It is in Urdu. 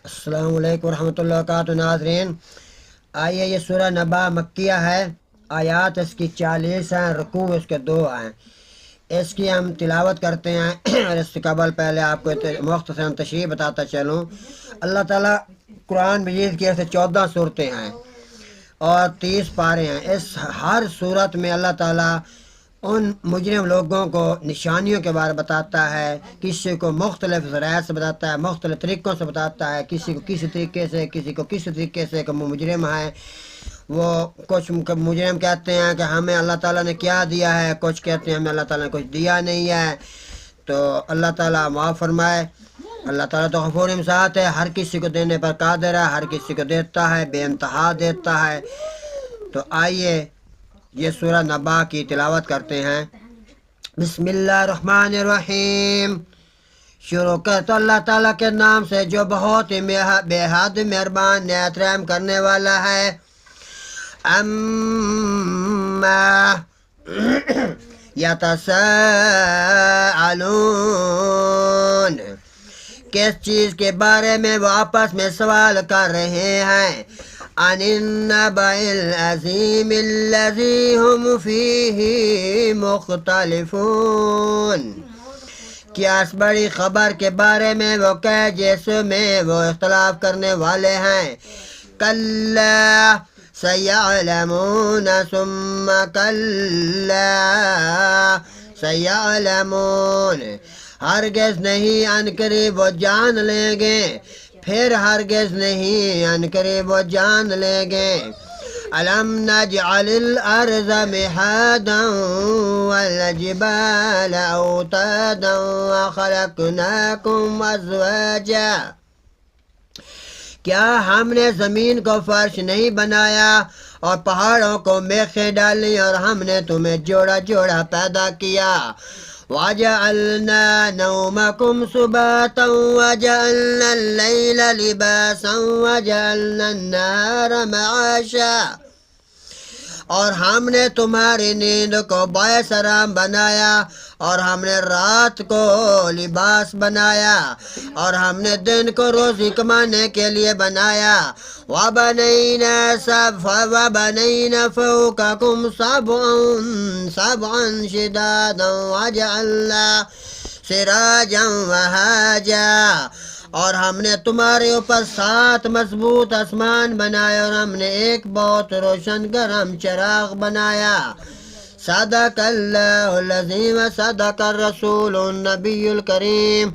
السلام علیکم ورحمۃ اللہ وبرکاتہ ناظرین، آئیے یہ سورہ نبا مکیہ ہے، آیات اس کی 40 ہیں، رکوع اس کے 2 ہیں۔ اس کی ہم تلاوت کرتے ہیں اور اس سے قبل پہلے آپ کو مختصراً تشریح بتاتا چلوں۔ اللہ تعالیٰ قرآن مجید کی ایسے 14 صورتیں ہیں اور 30 پارے ہیں۔ اس ہر صورت میں اللہ تعالیٰ ان مجرم لوگوں کو نشانیوں کے بارے بتاتا ہے، کسی کو مختلف ذرائع سے بتاتا ہے، مختلف طریقوں سے بتاتا ہے، کسی کو کسی طریقے سے، کسی کو کسی طریقے سے کہ وہ مجرم ہے۔ وہ کچھ مجرم کہتے ہیں کہ ہمیں اللہ تعالیٰ نے کیا دیا ہے، کچھ کہتے ہیں ہمیں اللہ تعالیٰ نے کچھ دیا نہیں ہے۔ تو اللہ تعالیٰ معاف فرمائے۔ اللہ تعالیٰ تو غفور مساعد ہے، ہر کسی کو دینے پر قادر ہے، ہر کسی کو دیتا ہے، بے انتہا دیتا ہے۔ تو آئیے یہ سورہ نبا کی تلاوت کرتے ہیں۔ بسم اللہ الرحمن الرحیم۔ شروع کر تو اللہ تعالیٰ کے نام سے جو بہت ہی بے حد مہربان نہایت رحم کرنے والا ہے۔ اما یتساءلون، کس چیز کے بارے میں وہ آپس میں سوال کر رہے ہیں۔ عن النبأ العظیم الذی هم فیہ مختلفون، کیا اس بڑی خبر کے بارے میں وہ کہ جس میں وہ اختلاف کرنے والے ہیں۔ کلا سیعلمون ثم کلا سیعلمون، ہرگز نہیں ان قریب وہ جان لیں گے، پھر ہرگز نہیں ان قریب وہ جان لیں گے۔ الم نجعل الارض مہادا والجبال اوتادا وخلقناکم ازواجا، کیا ہم نے زمین کو فرش نہیں بنایا اور پہاڑوں کو میخیں ڈالی اور ہم نے تمہیں جوڑا جوڑا پیدا کیا۔ وَجَعَلْنَا نَوْمَكُمْ سُبَاتًا وَجَعَلْنَا اللَّيْلَ لِبَاسًا وَجَعَلْنَا النَّهَارَ مَعَاشًا، اور ہم نے تمہاری نیند کو باعث آرام بنایا اور ہم نے رات کو لباس بنایا اور ہم نے دن کو روزی کمانے کے لیے بنایا۔ وَبَنَيْنَا فَوْقَكُمْ سَبْعًا شِدَادًا وَجَعَلْنَا سِرَاجًا وَهَاجًا، اور ہم نے تمہارے اوپر 7 مضبوط آسمان بنائے اور ہم نے ایک بہت روشن گرم چراغ بنایا۔ صدق اللہ العظیم، صدق الرسول النبی الکریم۔